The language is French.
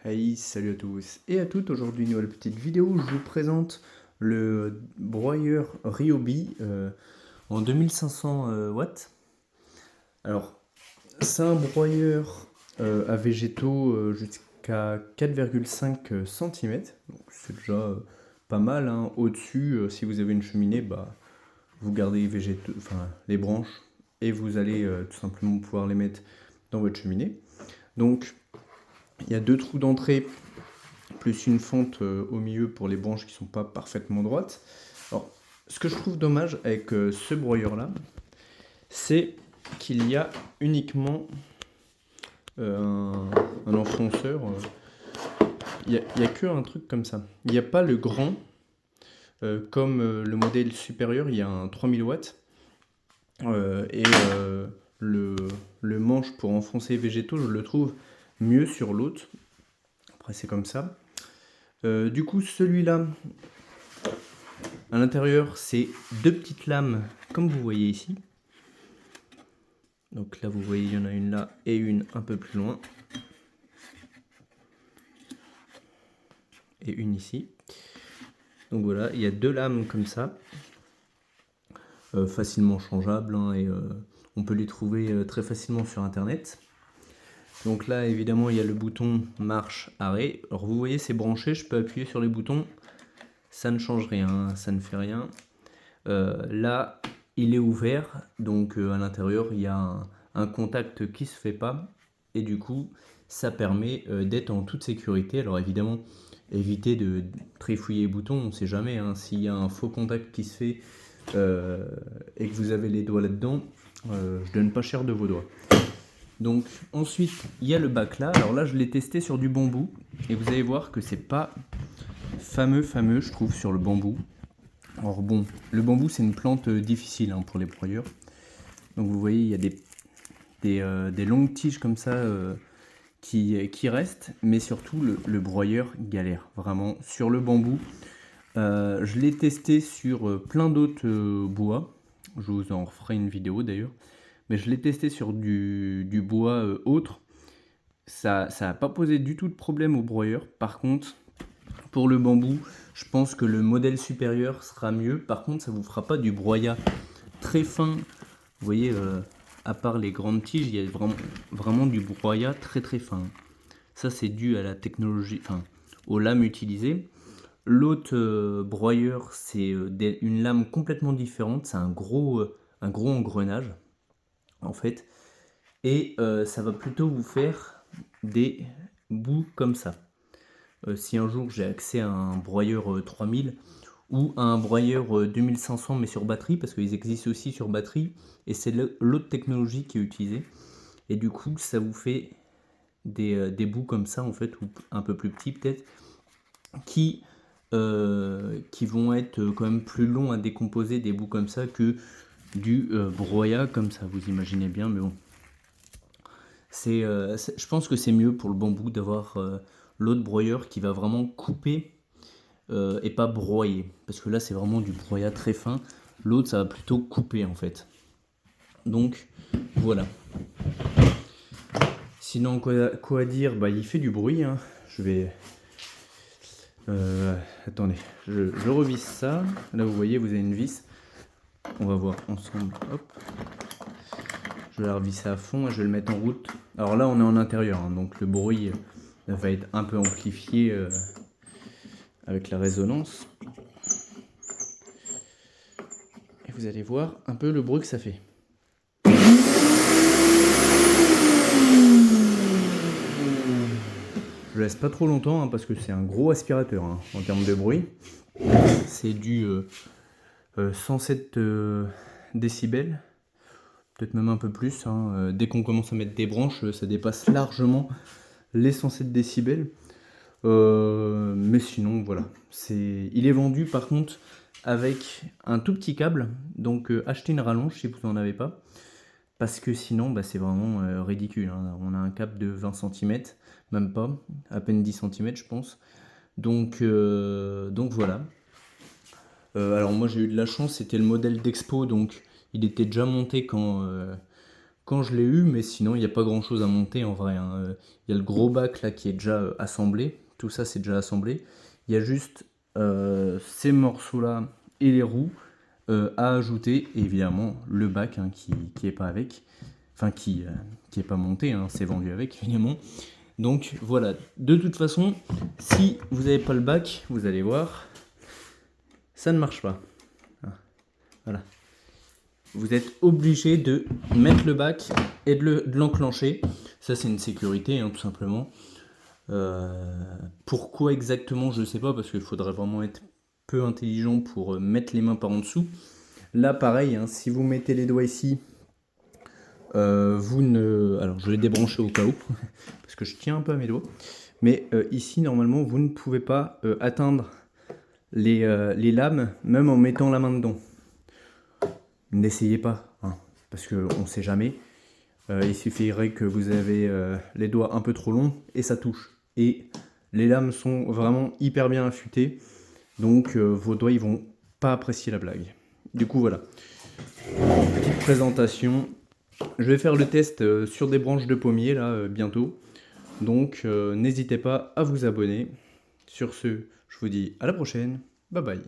Hey, salut à tous et à toutes, aujourd'hui une nouvelle petite vidéo où je vous présente le broyeur Ryobi en 2500 watts. Alors, c'est un broyeur à végétaux jusqu'à 4,5 cm, donc c'est déjà pas mal, hein. Au-dessus, si vous avez une cheminée, vous gardez les végétaux, enfin, les branches et vous allez tout simplement pouvoir les mettre dans votre cheminée. Donc, il y a deux trous d'entrée plus une fente au milieu pour les branches qui ne sont pas parfaitement droites. Alors, ce que je trouve dommage avec ce broyeur là, c'est qu'il y a uniquement un enfonceur. Il n'y a que un truc comme ça. Il n'y a pas le grand, comme le modèle supérieur, il y a un 3000 watts. Et le manche pour enfoncer végétaux, je le trouve mieux sur l'autre. Après, c'est comme ça. Du coup, celui-là, à l'intérieur, c'est deux petites lames, comme vous voyez ici. Donc là, vous voyez, il y en a une là et une un peu plus loin. Et une ici. Donc voilà, il y a deux lames comme ça. Facilement changeables, hein, et on peut les trouver très facilement sur internet. Donc là, évidemment, il y a le bouton marche-arrêt. Alors vous voyez, c'est branché, je peux appuyer sur les boutons. Ça ne change rien, ça ne fait rien. Là, il est ouvert, donc à l'intérieur, il y a un contact qui ne se fait pas. Et du coup, ça permet d'être en toute sécurité. Alors évidemment, évitez de trifouiller les boutons, on ne sait jamais, hein. S'il y a un faux contact qui se fait et que vous avez les doigts là-dedans, je donne pas cher de vos doigts. Donc ensuite, il y a le bac là. Alors là, je l'ai testé sur du bambou. Et vous allez voir que c'est pas fameux, je trouve, sur le bambou. Alors bon, le bambou c'est une plante difficile, hein, pour les broyeurs. Donc vous voyez, il y a des longues tiges comme ça qui restent, mais surtout le broyeur galère vraiment sur le bambou. Je l'ai testé sur plein d'autres bois, je vous en referai une vidéo d'ailleurs, mais je l'ai testé sur du bois autre. Ça n'a pas posé du tout de problème au broyeur. Par contre, pour le bambou, je pense que le modèle supérieur sera mieux. Par contre, ça vous fera pas du broyat très fin. Vous voyez, à part les grandes tiges, il y a vraiment du broyat très fin. Ça, c'est dû à la technologie, enfin, aux lames utilisées. L'autre broyeur, c'est une lame complètement différente. C'est un gros engrenage, en fait. Et ça va plutôt vous faire des bouts comme ça. Si un jour j'ai accès à un broyeur 3000 ou à un broyeur 2500 mais sur batterie, parce qu'ils existent aussi sur batterie, et c'est l'autre technologie qui est utilisée, et du coup ça vous fait des bouts comme ça en fait, ou un peu plus petits peut-être, qui vont être quand même plus longs à décomposer, des bouts comme ça, que du broyat comme ça, vous imaginez bien. Mais bon, je pense que c'est mieux pour le bambou d'avoir l'autre broyeur qui va vraiment couper et pas broyer, parce que là c'est vraiment du broyat très fin. L'autre ça va plutôt couper en fait. Donc voilà. Sinon quoi dire, il fait du bruit, hein. Je vais attendez, je revisse ça. Là vous voyez, vous avez une vis. On va voir ensemble. Hop. Je vais la revisser à fond et je vais le mettre en route. Alors là on est en intérieur, hein, donc le bruit va être un peu amplifié avec la résonance. Et vous allez voir un peu le bruit que ça fait. Je laisse pas trop longtemps, hein, parce que c'est un gros aspirateur, hein, en termes de bruit. C'est du 107 décibels, peut-être même un peu plus, hein. Dès qu'on commence à mettre des branches, ça dépasse largement les 107 décibels. Mais sinon, voilà. Il est vendu par contre avec un tout petit câble, donc achetez une rallonge si vous n'en avez pas. Parce que sinon, c'est vraiment ridicule, hein. On a un câble de 20 cm, même pas, à peine 10 cm je pense. Donc voilà. Alors moi j'ai eu de la chance, c'était le modèle d'Expo, donc il était déjà monté quand quand je l'ai eu, mais sinon il n'y a pas grand chose à monter en vrai, hein. Il y a le gros bac là qui est déjà assemblé, tout ça c'est déjà assemblé. Il y a juste ces morceaux là et les roues à ajouter, et évidemment le bac hein, qui est pas avec, enfin qui est pas monté, hein, c'est vendu avec évidemment. Donc voilà, de toute façon, si vous n'avez pas le bac, vous allez voir, ça ne marche pas. Voilà. Vous êtes obligé de mettre le bac et de l'enclencher. Ça, c'est une sécurité, hein, tout simplement. Pourquoi exactement, je ne sais pas, parce qu'il faudrait vraiment être peu intelligent pour mettre les mains par en dessous. Là, pareil, hein, si vous mettez les doigts ici, vous ne... Alors, je vais débrancher au cas où, parce que je tiens un peu à mes doigts. Mais ici, normalement, vous ne pouvez pas atteindre les lames, même en mettant la main dedans. N'essayez pas, hein, parce qu'on ne sait jamais. Il suffirait que vous avez les doigts un peu trop longs et ça touche. Et les lames sont vraiment hyper bien affûtées, donc vos doigts ils vont pas apprécier la blague. Du coup voilà, petite présentation. Je vais faire le test sur des branches de pommier là bientôt, donc n'hésitez pas à vous abonner. Sur ce, je vous dis à la prochaine, bye bye.